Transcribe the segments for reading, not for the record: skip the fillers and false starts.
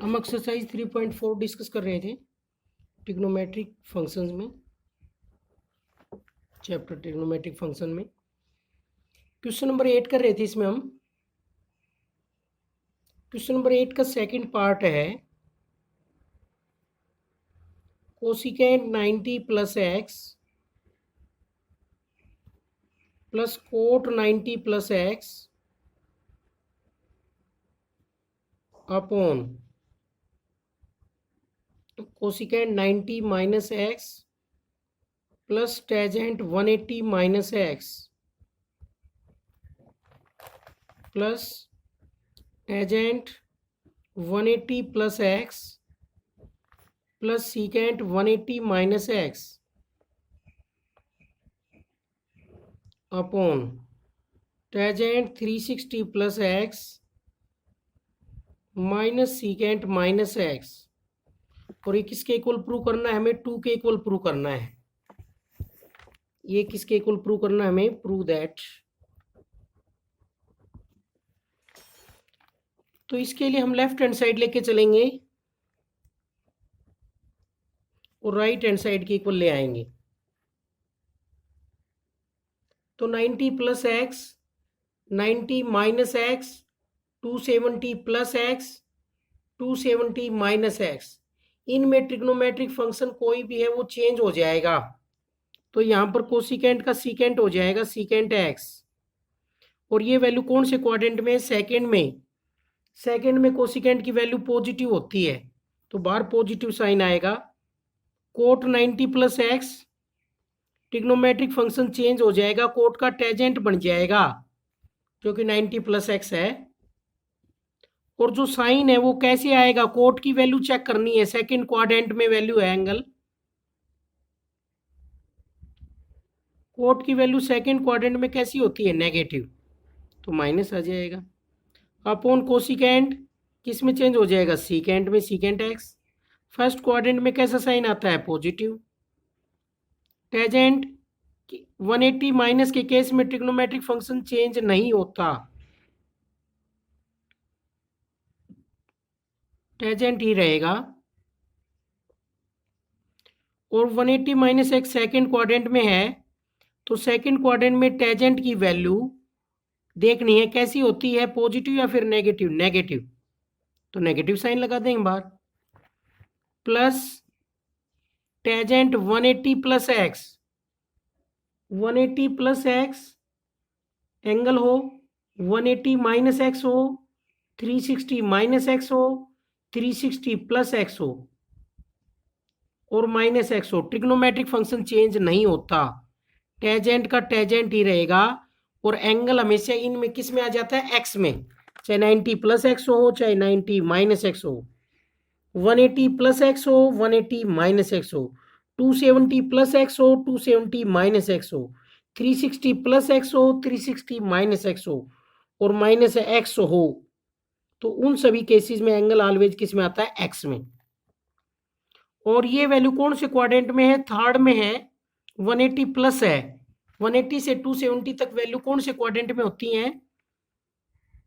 हम exercise 3.4 discuss कर रहे थे ट्रिग्नोमेट्रिक फंक्शंस में, चैप्टर ट्रिग्नोमेट्रिक फंक्शन में क्वेश्चन नंबर 8 कर रहे थे। इसमें हम क्वेश्चन नंबर 8 का सेकंड पार्ट है cosecant 90 plus x plus coat 90 plus x upon cosecant 90 minus x plus tangent 180 minus x plus tangent 180 plus x plus secant 180 minus x upon tangent 360 plus x minus secant minus x. और ये किसके equal prove करना है? हमें 2 के equal prove करना है। ये किसके इक्वल प्रूव करना है हमें? Prove that. तो इसके लिए हम लेफ्ट हैंड साइड लेके चलेंगे और राइट हैंड साइड के इक्वल ले आएंगे। तो 90 plus x, 90 minus x, 270 plus x, 270 minus x. इनमें ट्रिग्नोमेट्रिक फंक्शन कोई भी है वो चेंज हो जाएगा। तो यहाँ पर कोसिकेंट का सीकेंट हो जाएगा सीकेंट एक्स। और ये वैल्यू कौन से क्वाड्रेंट में? सेकेंड में। सेकेंड में कोसिकेंट की वैल्यू पॉजिटिव होती है तो बाहर पॉजिटिव साइन आएगा। Cot 90 plus x, trigonometric function change हो जाएगा, कोट का टेजेंट बन जाएगा जो कि 90 प्लस एक्स है। और जो साइन है वो कैसे आएगा? कोट की वैल्यू चेक करनी है, सेकंड क्वाड्रेंट में वैल्यू है एंगल। कोट की वैल्यू सेकंड क्वाड्रेंट में कैसी होती है? नेगेटिव, तो माइनस आ जाएगा। अपॉन कोसिकेंट किस में चेंज हो जाएगा? सीकेंट में, सीकेंट एक्स। फर्स्ट क्वाड्रेंट में कैसा साइन आता है? पॉजिटिव। टेजेंट 180 माइनस के केस में ट्रिग्नोमेट्रिक फंक्शन चेंज नहीं होता, टेजेंट ही रहेगा। और 180 माइनस एक्स सेकेंड क्वाड्रेंट में है तो सेकेंड क्वाड्रेंट में टेजेंट की वैल्यू देखनी है कैसी होती है, पॉजिटिव या फिर नेगेटिव? नेगेटिव, तो नेगेटिव साइन लगा देंगे बाहर। Plus tangent 180 plus x, 180 plus x angle हो, 180 माइनस एक्स हो, 360 माइनस एक्स हो, 360 प्लस एक्स हो और माइनस एक्स हो। ट्रिग्नोमेट्रिक फंक्शन चेंज नहीं होता, टेजेंट का टेजेंट ही रहेगा। और एंगल हमेशा इनमें किस में आ जाता है? एक्स में, चाहे 90 प्लस एक्स हो चाहे 90 माइनस एक्स हो, 180 प्लस एक्स हो 180 माइनस एक्स हो, 270 प्लस एक्स हो 270 माइनस एक्स हो, 360 प्लस एक्स हो 360 माइनस एक्स हो और माइनस एक्स हो, तो उन सभी केसेस में एंगल ऑलवेज किस में आता है? एक्स में। और ये वैल्यू कौन से क्वाड्रेंट में है? थर्ड में है। 180 प्लस है, 180 से 270 तक वैल्यू कौन से क्वाड्रेंट में होती हैं?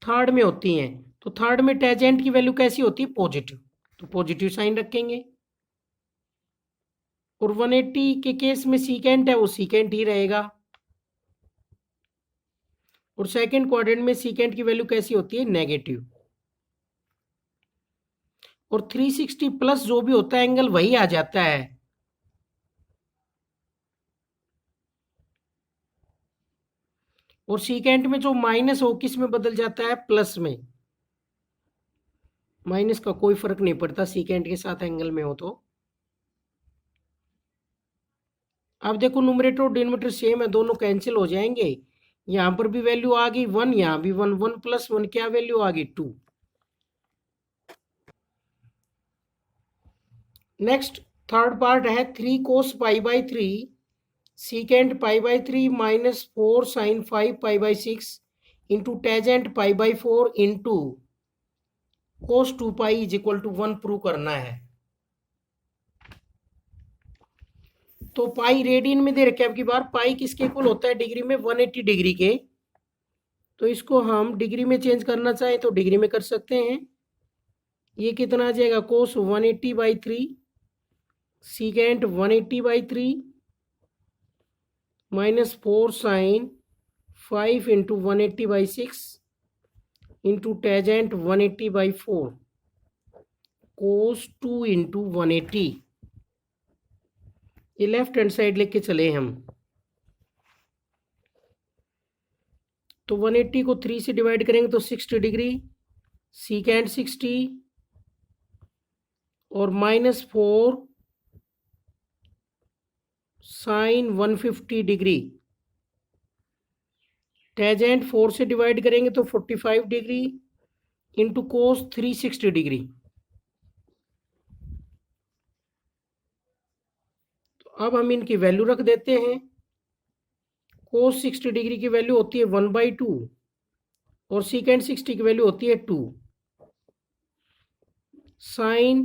थर्ड में होती हैं। तो थर्ड में टेजेंट की वैल्यू कैसी होती है? पॉजिटिव, तो पॉजिटिव साइन रखेंगे। और 180 के केस में सीकेंट है वो सीकेंट ही रहेगा। और सेकंड क्वाड्रेंट में सीकेंट की वैल्यू कैसी होती है? नेगेटिव। और 360 प्लस जो भी होता है एंगल वही आ जाता है। और सीकेंट में जो माइनस हो किस में बदल जाता है? प्लस में। माइनस का कोई फर्क नहीं पड़ता सीकेंट के साथ एंगल में हो तो। अब देखो न्यूमरेटर और डिनोमिनेटर सेम है, दोनों कैंसिल हो जाएंगे। यहां पर भी वैल्यू आ गई 1, यहां भी 1, 1 प्लस 1 क्या वैल्यू आ गई? 2। नेक्स्ट थर्ड पार्ट है 3 cos pi by 3 secant pi by 3 minus 4 sine 5 pi by 6 into tangent pi by 4 into cos 2 pi is equal to 1 prove करना है। तो पाई रेडियन में दे रखे अब की बार। पाई किसके इक्वल होता है? डिग्री में, 180 डिग्री के। तो इसको हम डिग्री में चेंज करना चाहें तो डिग्री में कर सकते हैं। ये कितना आ जाएगा, cos 180/3 secant 180/3 minus 4 sine 5 into 180/6 into tangent 180/4 cos 2 into 180। ये लेफ्ट हैंड साइड लेके चले हम, तो 180 को 3 से डिवाइड करेंगे तो 60 डिग्री, सीकेंट 60 और माइनस 4 साइन 150 डिग्री, टेजेंट 4 से डिवाइड करेंगे तो 45 डिग्री इंटू कोस 360 डिग्री। तो अब हम इनकी वैल्यू रख देते हैं। कोस 60 डिग्री की वैल्यू होती है 1/2 और सीकेंट 60 की वैल्यू होती है 2। साइन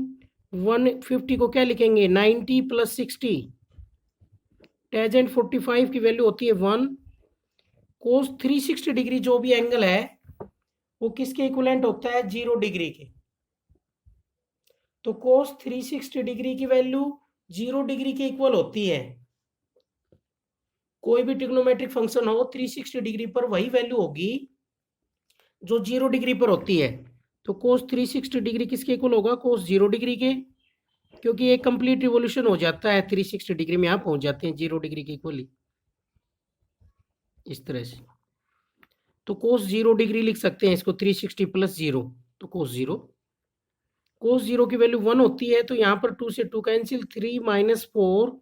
150 को क्या लिखेंगे, 90 + 60। टेजेंट 45 की वैल्यू होती है 1। कोस 360 डिग्री जो भी एंगल है वो किसके इक्विवेलेंट होता है, 0 डिग्री के। तो कोस 360 डिग्री की वैल्यू 0 डिग्री के इक्वल होती है। कोई भी ट्रिग्नोमेट्रिक फंक्शन हो 360 डिग्री पर वही वैल्यू होगी जो 0 डिग्री पर होती है। तो कोस 360 डिग्री किसके इक्वल होगा, कोस 0 डिग्री के, क्योंकि एक कंप्लीट रिवोल्यूशन हो जाता है 360 डिग्री में, यहाँ पहुंच जाते हैं 0 डिग्री के इक्वली, इस तरह से। तो कोस 0 डिग्री लिख सकते हैं इसको, 360 + 0 तो कोस 0। कोस 0 की वैल्यू 1 होती है, तो यहाँ पर 2 से 2 cancel, 3 - 4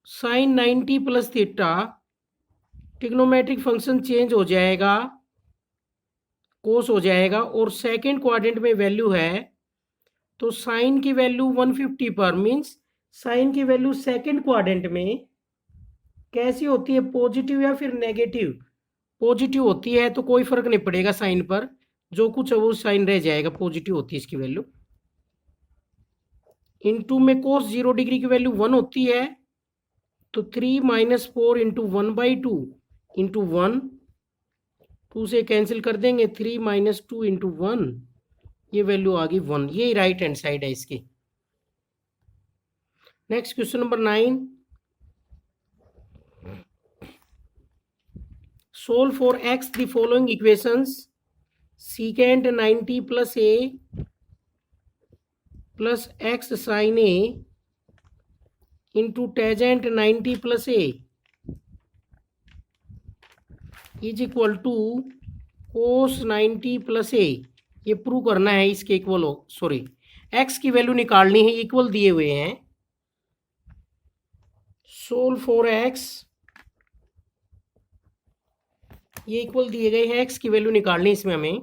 sine 90 + theta, trigonometric function change हो जाएगा, कोस हो जाएगा, और सेकेंड क्वाड्रेंट में वैल्यू है तो साइन की वैल्यू 150 पर, मीन्स साइन की वैल्यू सेकेंड क्वाड्रेंट में कैसी होती है, पॉजिटिव या फिर नेगेटिव। पॉजिटिव होती है तो कोई फर्क नहीं पड़ेगा साइन पर, जो कुछ है वो साइन रह जाएगा, पॉजिटिव होती है इसकी वैल्यू। इनटू में कोस 0 डिग्री की वैल्यू 1 होती है, तो 3 - 4 इंटू 1/2 इंटू 1, 2 से कैंसिल कर देंगे, 3 - 2 इंटू 1, ये वैल्यू आ गई 1। ये राइट हैंड साइड है इसकी। Next question number 9, solve for x the following equations, secant 90 + a plus x sine a into tangent 90 + a is equal to cos 90 + a। ये प्रूव करना है इसके इक्वल हो, सॉरी x की वैल्यू निकालनी है, इक्वल दिए हुए हैं। सोल्व फॉर x, ये इक्वल दिए गए हैं, x की वैल्यू निकालनी इसमें हमें।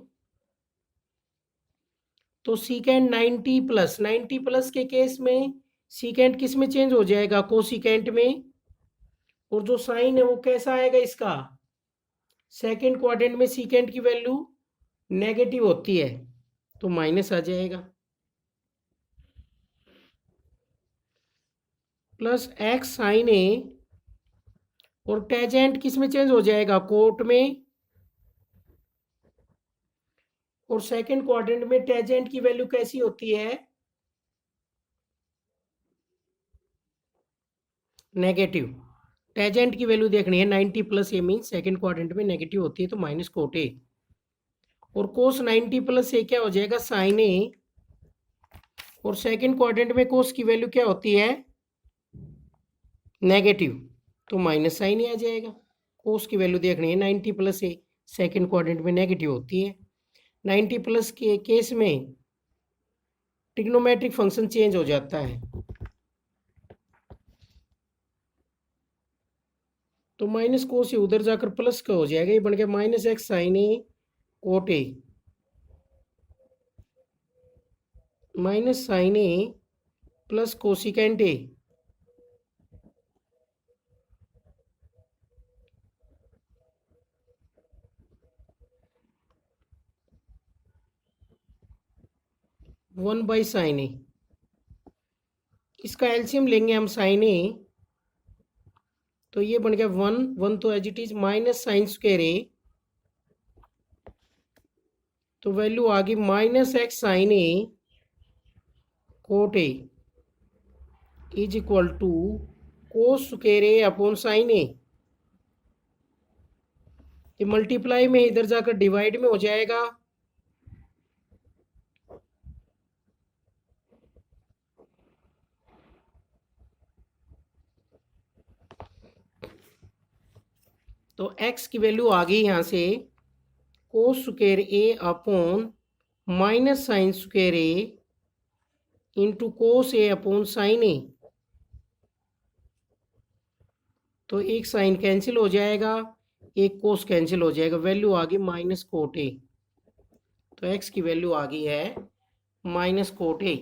तो सीकेंट 90 प्लस के केस में सीकेंट किस में चेंज हो जाएगा, कोसीकेंट में, और जो साइन है वो कैसा आएगा इसका, सेकेंड क्वाड्रेंट में सीकेंट की वैल्यू नेगेटिव होती है तो माइनस आ जाएगा, प्लस एक्स साइन ए, और टेजेंट किस में चेंज हो जाएगा, कोट में, और सेकेंड क्वाड्रेंट में टेजेंट की वैल्यू कैसी होती है, नेगेटिव। टेजेंट की वैल्यू देखनी है 90 + a, मीन सेकेंड क्वाड्रेंट में नेगेटिव होती है तो माइनस कोट ए, और कोस 90 + a क्या हो जाएगा, साइन ए, और सेकेंड क्वाड्रेंट में कोस की वैल्यू क्या होती है, नेगेटिव, तो माइनस साइन ही आ जाएगा। कोस की वैल्यू देखनी है 90 + a, सेकेंड क्वाड्रेंट में नेगेटिव होती है। 90 प्लस के केस में ट्रिग्नोमेट्रिक फंक्शन चेंज हो जाता है, तो माइनस कोस से उधर जाकर प्लस का हो जाएगा, ये बन गया -x sine a cot a, minus sine a plus cosecant a, one by sine a. इसका एलसीएम लेंगे हम साइन ए, तो ये बन गया 1 तो as it is, minus sine square a तो वैल्यू आ गई minus x sine a cot a is equal to cos square a upon sine a. ये मल्टीप्लाई में इधर जाकर डिवाइड में हो जाएगा। तो x की वैल्यू आ गई यहाँ से कोस square a upon minus sine square A into cos A upon sine ए। तो एक साइन कैंसिल हो जाएगा, एक कोस कैंसिल हो जाएगा, वैल्यू आ गई माइनस कोट ए। तो x की वैल्यू आ गई है माइनस कोट ए।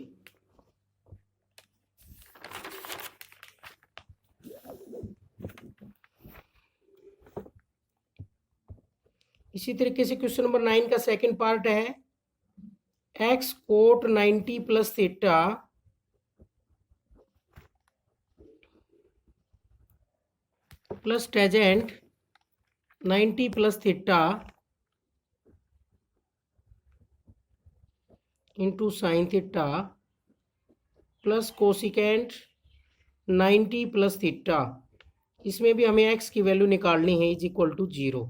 इसी तरीके से क्वेश्चन नंबर 9 का सेकंड पार्ट है x cot 90 plus theta plus tangent 90 plus theta into sine theta plus cosecant 90 plus theta. इसमें भी हमें x की वैल्यू निकालनी है इज इक्वल टू 0।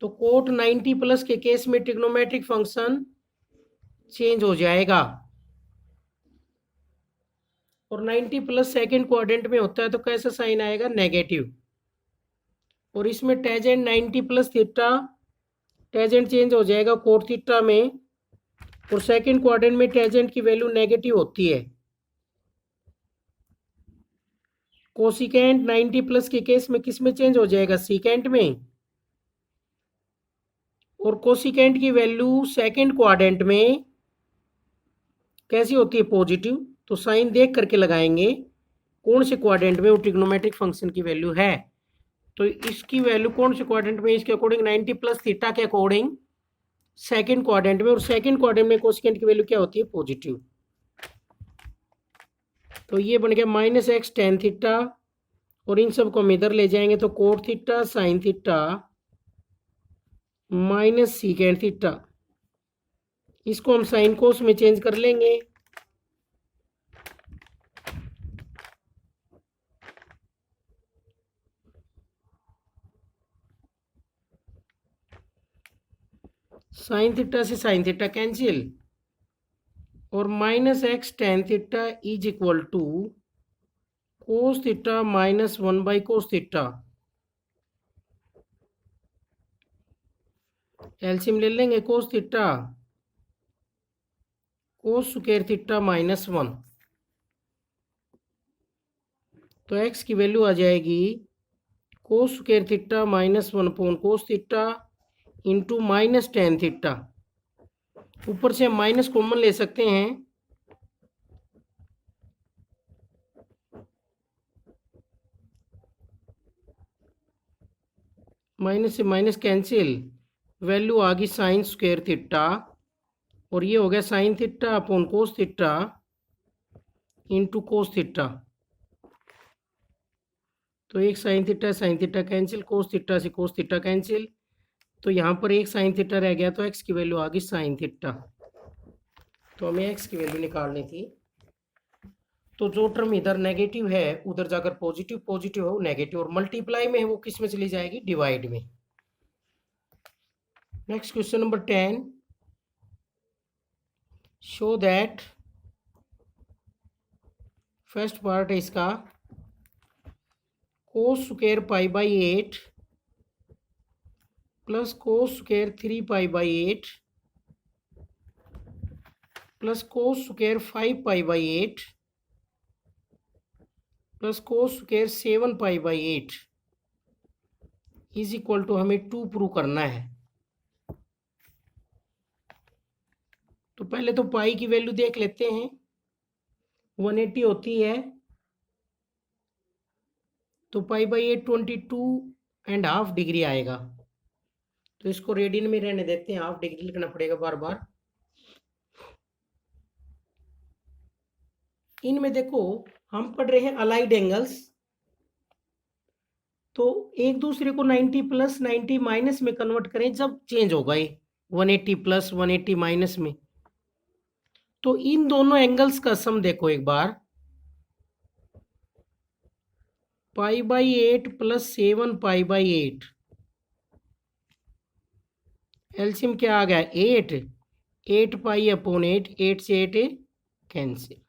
तो कोट 90 प्लस के केस में ट्रिग्नोमेट्रिक फंक्शन चेंज हो जाएगा और 90 प्लस सेकेंड क्वाड्रेंट में होता है तो कैसा साइन आएगा, नेगेटिव। और इसमें tangent 90 plus theta, tangent change हो जाएगा कोट थीटा में, और सेकेंड क्वाड्रेंट में टेजेंट की वैल्यू नेगेटिव होती है। कोसिकेंट 90 प्लस के केस में किस में चेंज हो जाएगा, सीकेंट में। और कोसिकेंट की वैल्यू सेकेंड क्वाड्रेंट में कैसी होती है, पॉजिटिव। तो साइन देख करके लगाएंगे कौन से क्वाड्रेंट में वो ट्रिग्नोमेट्रिक फंक्शन की वैल्यू है। तो इसकी वैल्यू कौन से क्वाड्रेंट में, इसके अकॉर्डिंग 90 प्लस थीटा के अकॉर्डिंग सेकेंड क्वाड्रेंट में, और सेकेंड क्वाड्रेंट में कोसिकेंट की वैल्यू क्या होती है, पॉजिटिव। तो ये बन गया माइनस एक्स टेन थीटा, और इन सब को हम इधर ले जाएंगे तो cot theta sine theta minus secant theta. इसको हम साइन कोस में चेंज कर लेंगे। साइन थीटा से साइन थीटा कैंसिल, और minus x tan theta is equal to cos theta minus 1 cos theta. LCM ले लेंगे, cos theta cos square theta minus 1। तो एक्स की वैल्यू आ जाएगी cos square theta minus 1 upon cos theta into minus tan theta. ऊपर से हम minus common ले सकते हैं, माइनस से माइनस कैंसिल, वैल्यू आ गई साइन स्क्वायर थीटा, और ये हो गया sine theta upon cos theta into cos theta. तो एक sign theta cancel, cos theta से कोस थीटा कैंसिल, तो यहाँ पर एक साइन थीटा रह गया, तो एक्स की वैल्यू आ गई साइन थीटा। तो हमें एक्स की वैल्यू निकालनी थी। तो जो टर्म इधर नेगेटिव है उधर जाकर पॉजिटिव, पॉजिटिव हो नेगेटिव, और मल्टीप्लाई में है वो किस में चली जाएगी, डिवाइड में। Next question number 10, show that, first part है इसका, cos square pi by 8 plus cos square 3 pi by 8 plus cos square 5 pi by 8 plus cos square 7 pi by 8 is equal to हमें 2 प्रूव करना है। तो पहले तो पाई की वैल्यू देख लेते हैं, 180 होती है, तो पाई बाई 8 22.5 डिग्री आएगा। तो इसको रेडियन में रहने देते हैं, हाफ डिग्री लिखना पड़ेगा बार बार। इनमें देखो हम पढ़ रहे हैं अलाइड एंगल्स, तो एक दूसरे को 90 प्लस 90 माइनस में कन्वर्ट करें जब चेंज होगा ये 180 प्लस 180 माइनस में। तो इन दोनों एंगल्स का सम देखो एक बार, π/8 प्लस 7π/8, एलसीएम क्या आ गया 8, 8π/8, 8 से 8 कैंसिल।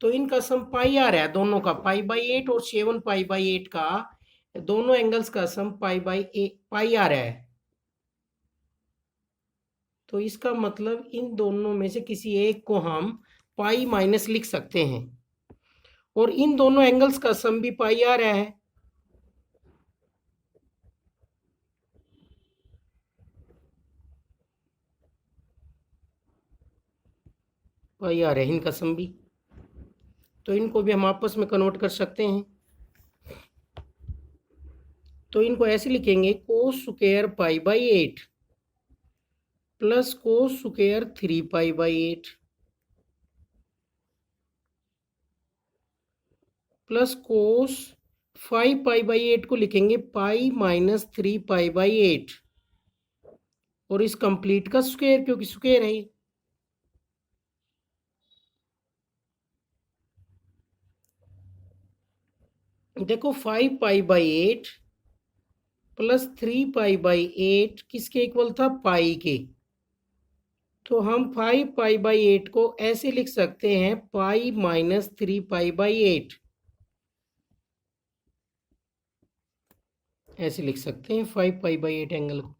तो इनका सम पाई आ रहा है दोनों का, π/8 और 7π/8 का दोनों एंगल्स का सम पाई आ रहा है। तो इसका मतलब इन दोनों में से किसी एक को हम पाई माइनस लिख सकते हैं, और इन दोनों एंगल्स का सम भी पाई आ रहा है। पाई आ रहा है इनका सम भी, तो इनको भी हम आपस में कन्वर्ट कर सकते हैं। तो इनको ऐसे लिखेंगे cos square π/8 plus cos square 3π/8 plus cos 5π/8 को लिखेंगे पाई माइनस 3π/8, और इस कंप्लीट का स्क्वायर क्योंकि स्क्वायर है। देखो 5π/8 प्लस 3π/8 किसके इक्वल था, पाई के। तो हम 5π/8 को ऐसे लिख सकते हैं पाई माइनस 3π/8, ऐसे लिख सकते हैं 5π/8 एंगल को।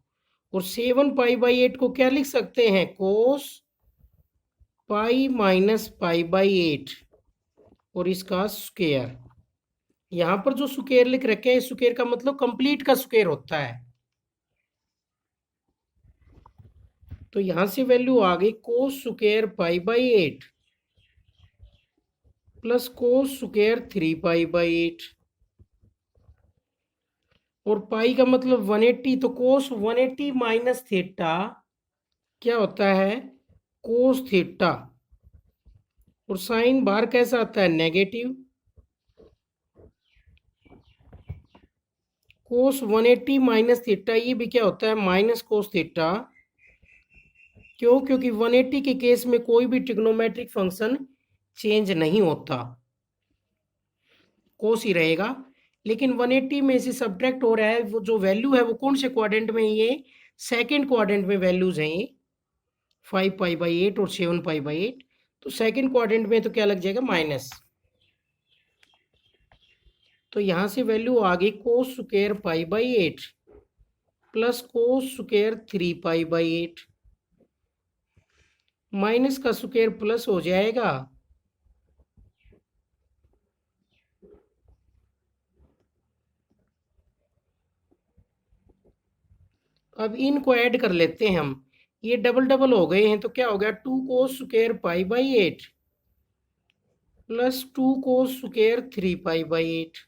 और 7π/8 को क्या लिख सकते हैं, कोस पाई माइनस π/8 और इसका स्क्वायर। यहां पर जो स्क्वायर लिख रखे हैं, स्क्वायर का मतलब कंप्लीट का स्क्वायर होता है। तो यहां से वैल्यू आ गई cos square π/8 plus cos square 3π/8, और पाई का मतलब 180, तो कोस 180 माइनस थीटा क्या होता है, कोस थीटा। और साइन बाहर कैसा आता है, नेगेटिव। कोस 180 माइनस थीटा ये भी क्या होता है, माइनस कोस थीटा। क्यों, क्योंकि 180 के केस में कोई भी ट्रिग्नोमेट्रिक फंक्शन चेंज नहीं होता, कोस ही रहेगा। लेकिन 180 में से सब्ट्रैक्ट हो रहा है, वो जो वैल्यू है वो कौन से क्वाड्रेंट में, ये सेकंड क्वाड्रेंट में वैल्यूज हैं ये 5π/8 और 7π/8। तो सेकंड क्वाड्रेंट में तो क्या लग जाएगा, माइनस। तो यहां से वैल्यू आ गई cos square π/8 plus cos square 3π/8, minus का स्क्वायर प्लस हो जाएगा, अब इनको ऐड कर लेते हैं हम, ये डबल डबल हो गए हैं। तो क्या हो गया, 2 cos square π/8 plus 2 cos square 3π/8।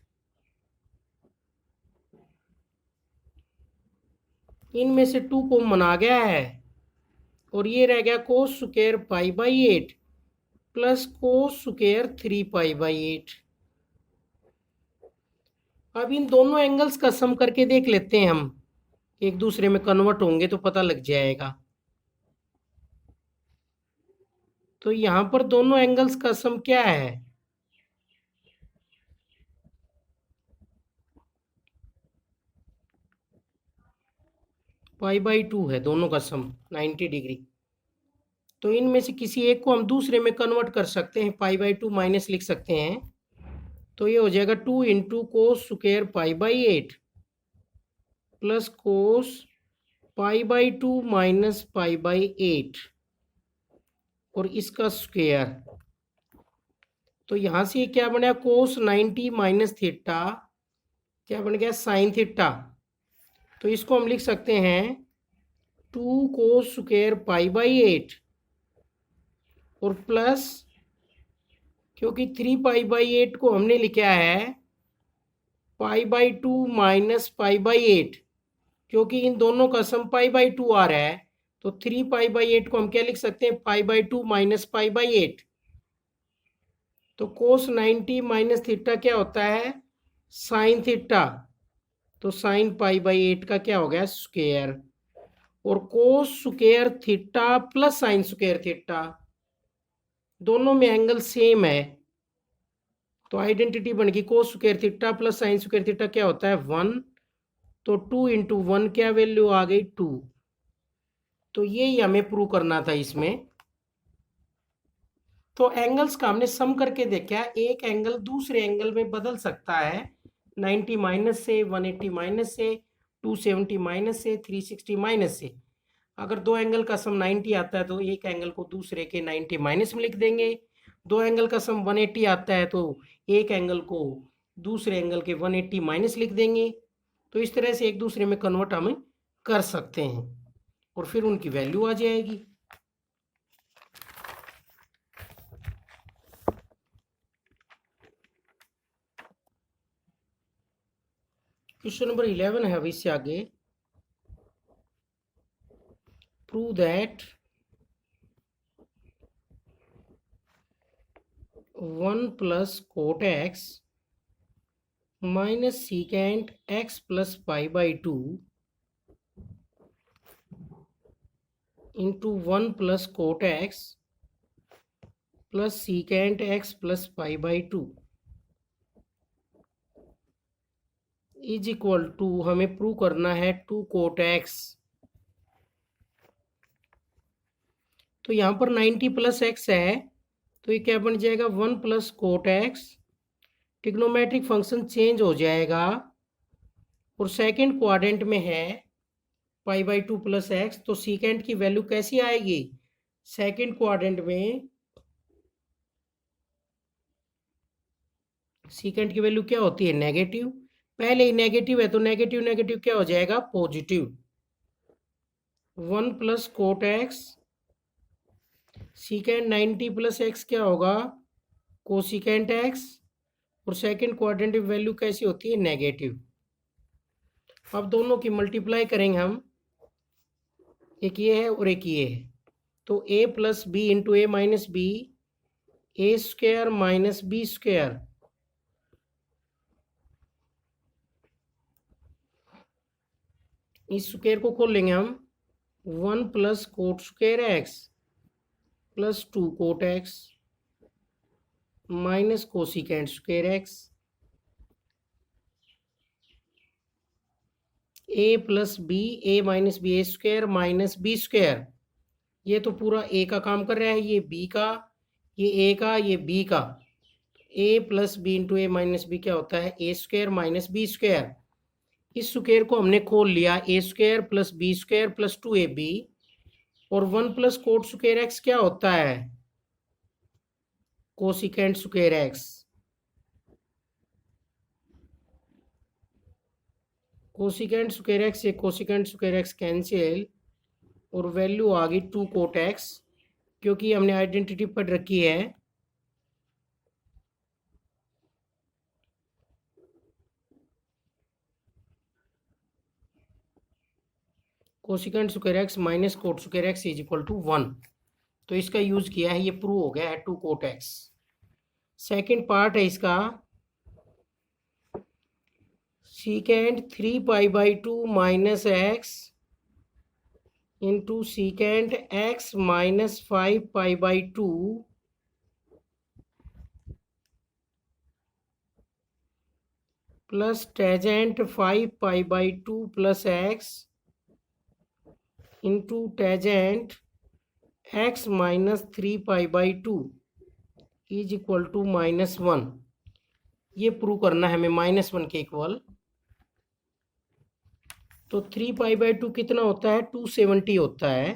इनमें से 2 कॉमन आ गया है, और ये रह गया cos square π/8 plus cos square 3π/8। अब इन दोनों एंगल्स का सम करके देख लेते हैं हम, एक दूसरे में कन्वर्ट होंगे तो पता लग जाएगा। तो यहां पर दोनों एंगल्स का सम क्या है, π/2 है दोनों का सम 90 डिग्री। तो इनमें से किसी एक को हम दूसरे में कन्वर्ट कर सकते हैं, π/2 माइनस लिख सकते हैं। तो ये हो जाएगा 2 into cos square π/8 plus cos π/2 minus π/8 और इसका स्क्वायर। तो यहां से क्या बना, कोस 90 माइनस थीटा क्या बन गया, साइन थीटा। तो इसको हम लिख सकते हैं 2 कोस स्क्वायर π/8 और प्लस, क्योंकि 3π/8 को हमने लिखा है π/2 माइनस π/8, क्योंकि इन दोनों का सम π/2 आ रहा है। तो 3π/8 को हम क्या लिख सकते हैं, π/2 माइनस π/8। तो कोस 90 माइनस थीटा क्या होता है, साइन थीटा। तो साइन पाई बाई 8 का क्या हो गया स्क्वायर, और कोस square theta plus sine square theta, दोनों में एंगल सेम है, तो आइडेंटिटी बन गई cos square theta plus sine square theta क्या होता है 1, तो 2 × 1 क्या वैल्यू आ गई 2। तो यही हमें प्रूव करना था इसमें। तो एंगल्स का हमने सम करके देखा, एक एंगल दूसरे एंगल में बदल सकता है, 90 माइनस से, 180 माइनस से, 270 माइनस से, 360 माइनस से। अगर दो एंगल का सम 90 आता है तो एक एंगल को दूसरे के 90 माइनस में लिख देंगे, दो एंगल का सम 180 आता है तो एक एंगल को दूसरे एंगल के 180 माइनस लिख देंगे। तो इस तरह से एक दूसरे में कन्वर्ट हम कर सकते हैं और फिर उनकी वैल्यू आ जाएगी। क्वेश्चन नंबर 11 है, अब इससे आगे prove that 1 plus cot x minus secant x plus pi by 2 into 1 plus cot x plus secant x plus pi by 2 is equal to, हमें प्रूव करना है 2 कोट एक्स। तो यहाँ पर 90 प्लस एक्स है, तो ये क्या बन जाएगा 1 plus cot x, trigonometric function change हो जाएगा, और सेकंड क्वाड्रेंट में है पाई बाई 2 प्लस एक्स, तो सीकेंट की वैल्यू कैसी आएगी सेकंड क्वाड्रेंट में, सीकेंट की वैल्यू क्या होती है नेगेटिव, पहले ही नेगेटिव है तो नेगेटिव नेगेटिव क्या हो जाएगा positive. 1 plus cot x, secant 90 plus x क्या होगा कोसिकेंट एक्स, और सेकंड क्वाड्रेंट में वैल्यू कैसी होती है नेगेटिव। अब दोनों की मल्टीप्लाई करेंगे हम, एक ये है और एक ये है, तो a plus b into a minus b, a square minus b square, इस स्क्वायर को खोल लेंगे हम, 1 plus cot square x plus 2 cot x minus cosecant square x, a plus b, a minus b a square minus b square, ये तो पूरा ए का काम कर रहा है, ये बी का, ये ए का, ये बी का, a plus b into a minus b क्या होता है a square minus b square. इस स्क्वायर को हमने खोल लिया, a square plus b square plus 2ab, और 1 प्लस कोट स्क्वायर एक्स क्या होता है cosecant square x, cosecant square x से कोसिकेंट स्क्वायर एक्स कैंसिल, और वैल्यू आ गई 2 कोट एक्स, क्योंकि हमने आइडेंटिटी पढ़ रखी है cosecant square x minus cot square x is equal to 1, तो इसका यूज किया है, ये प्रूव हो गया है 2 कोट एक्स। सेकेंड पार्ट है इसका, secant 3 pi by 2 minus x into secant x minus 5 pi by 2 plus tangent 5 pi by 2 plus x into tangent x minus 3 pi by 2 is equal to -1। ये prove करना है हमें -1 के equal. तो 3 pi by 2 कितना होता है 270 होता है,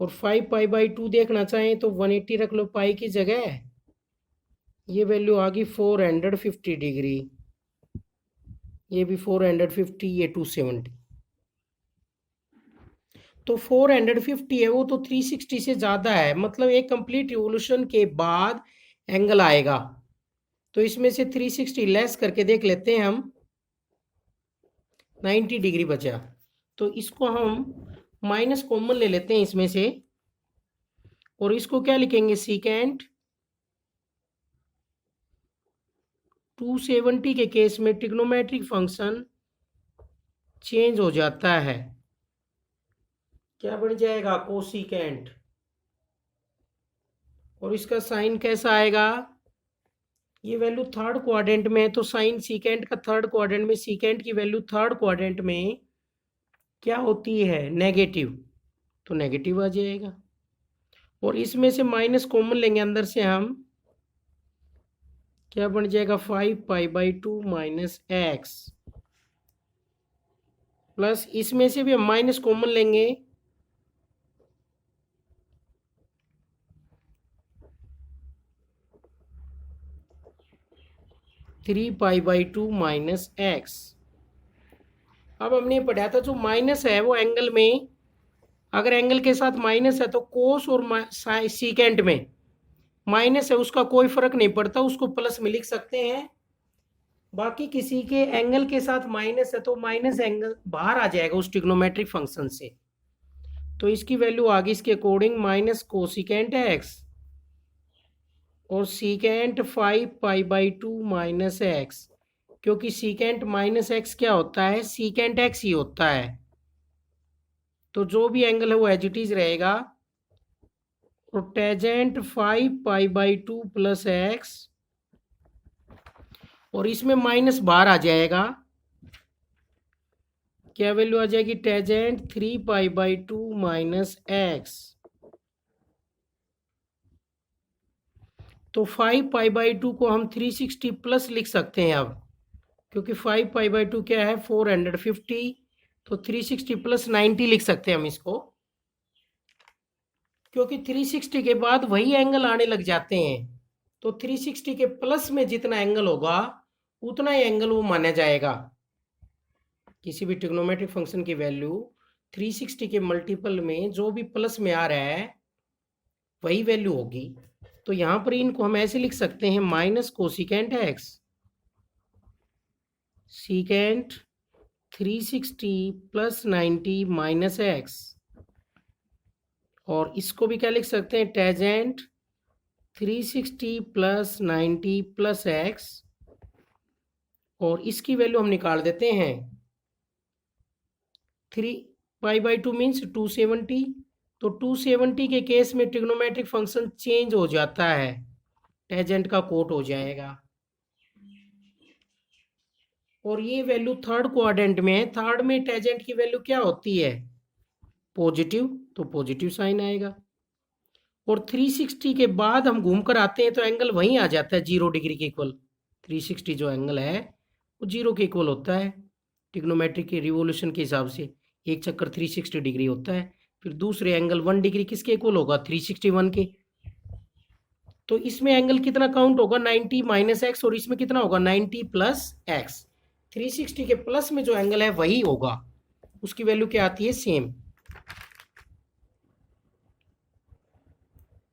और 5 पाई बाई 2 देखना चाहें तो 180 रख लो पाई की जगह, ये वैल्यू आ गई 450 डिग्री, ये भी 450, ये 270, तो 450 है वो तो 360 से ज़्यादा है, मतलब एक कंप्लीट रिवोल्यूशन के बाद एंगल आएगा। तो इसमें से 360 लेस करके देख लेते हैं हम, 90 डिग्री बचा, तो इसको हम माइनस कॉमन ले लेते हैं इसमें से, और इसको क्या लिखेंगे सीकेंट 270 के केस में ट्रिग्नोमेट्रिक फंक्शन चेंज हो जाता है। क्या बन जाएगा? कोसिकेंट। और इसका साइन कैसा आएगा? ये वैल्यू थर्ड क्वाड्रेंट में है तो साइन सीकेंट का थर्ड क्वाड्रेंट में, सीकेंट की वैल्यू थर्ड क्वाड्रेंट में क्या होती है? नेगेटिव, तो नेगेटिव आ जाएगा। और इसमें से माइनस कॉमन लेंगे अंदर से हम, क्या बन जाएगा? 5π/2 माइनस एक्स, प्लस इसमें से भी हम माइनस कॉमन लेंगे, थ्री π/2 माइनस एक्स। अब हमने पढ़ा था जो माइनस है वो एंगल में, अगर एंगल के साथ माइनस है तो कोस और सीकेंट में माइनस है उसका कोई फर्क नहीं पड़ता, उसको प्लस में लिख सकते हैं। बाकी किसी के एंगल के साथ माइनस है तो माइनस एंगल बाहर आ जाएगा उस ट्रिग्नोमेट्रिक फंक्शन से। तो इसकी वैल्यू आ गई इसके अकॉर्डिंग माइनस कोसिकेंट एक्स और सीकेंट 5π/2 माइनस एक्स, क्योंकि सीकेंट माइनस एक्स क्या होता है? सीकेंट एक्स ही होता है। तो जो भी एंगल है वो एज इट इज रहेगा। और टेजेंट 5π/2 प्लस एक्स, और इसमें माइनस बाहर आ जाएगा, क्या वैल्यू आ जाएगी? Tangent 3π/2 minus x. तो 5π/2 को हम 360 प्लस लिख सकते हैं अब, क्योंकि 5π/2 क्या है? 450, तो 360 प्लस 90 लिख सकते हैं हम इसको, क्योंकि 360 के बाद वही एंगल आने लग जाते हैं। तो 360 के प्लस में जितना एंगल होगा उतना ही एंगल वो माना जाएगा। किसी भी ट्रिग्नोमेट्रिक फंक्शन की वैल्यू 360 के मल्टीपल में जो भी प्लस में आ रहा है वही वैल्यू होगी। तो यहाँ पर इनको हम ऐसे लिख सकते हैं, minus cosecant x, secant 360 plus 90 minus x, और इसको भी क्या लिख सकते हैं? टेजेंट 360 प्लस 90 प्लस एक्स, और इसकी वैल्यू हम निकाल देते हैं। 3π/2 मीन्स 270, तो 270 के केस में ट्रिग्नोमेट्रिक फंक्शन चेंज हो जाता है, टेजेंट का कोट हो जाएगा। और ये वैल्यू थर्ड क्वाड्रेंट में है, थर्ड में टेजेंट की वैल्यू क्या होती है? पॉजिटिव, तो पॉजिटिव साइन आएगा। और 360 के बाद हम घूम कर आते हैं तो एंगल वहीं आ जाता है 0 डिग्री के इक्वल। 360 जो एंगल है वो 0 के इक्वल होता है ट्रिग्नोमेट्रिक के रिवोल्यूशन के हिसाब से। एक चक्कर 360 डिग्री होता है, फिर दूसरे एंगल 1 डिग्री किसके इक्वल होगा? 361 के। तो इसमें एंगल कितना काउंट होगा? 90 माइनस एक्स, और इसमें कितना होगा? 90 प्लस एक्स। 360 के प्लस में जो एंगल है वही होगा, उसकी वैल्यू क्या आती है? सेम।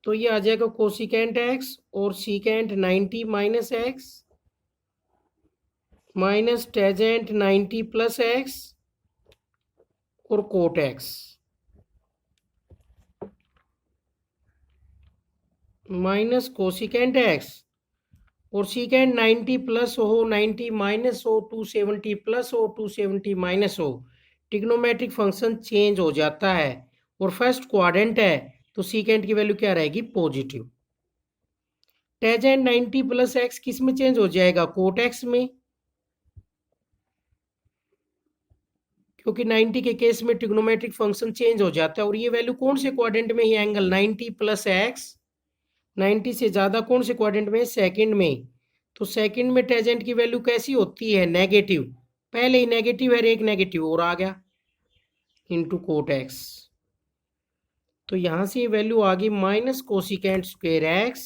तो ये आ जाएगा कोसिकेंट एक्स और secant 90 minus x minus tangent 90 plus x और cot x minus cosecant x और सीकेंट 90 प्लस हो, 90 माइनस हो, 270 प्लस हो, 270 माइनस हो, ट्रिग्नोमेट्रिक फंक्शन चेंज हो जाता है। और फर्स्ट क्वाड्रेंट है तो सीकेंट की वैल्यू क्या रहेगी? पॉजिटिव। टेजेंट 90 प्लस एक्स किस में चेंज हो जाएगा? कोट एक्स में, क्योंकि 90 के केस में ट्रिग्नोमेट्रिक फंक्शन चेंज हो जाता है। और ये वैल्यू कौन से क्वाड्रेंट में? ये एंगल 90 प्लस एक्स 90 से ज़्यादा कौन से क्वाड्रेंट में? सेकंड में। तो सेकंड में टेजेंट की वैल्यू कैसी होती है? नेगेटिव। पहले ही नेगेटिव है, एक नेगेटिव और आ गया इंटू कोट एक्स। तो यहाँ से ये वैल्यू आ गई minus cosecant square x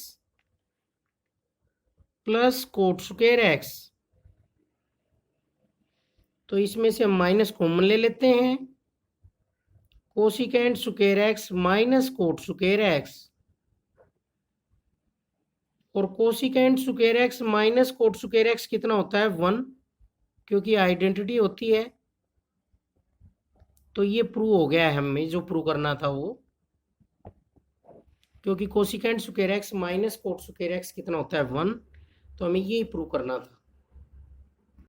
plus cot square x. तो इसमें से हम माइनस कॉमन ले लेते हैं, cosecant square x minus cot square x, और cosecant square x minus cot square x कितना होता है? 1, क्योंकि आइडेंटिटी होती है। तो ये प्रूव हो गया है हमें जो प्रूव करना था वो, क्योंकि cosecant square x minus cot square x कितना होता है? 1, तो हमें ये प्रूव करना था।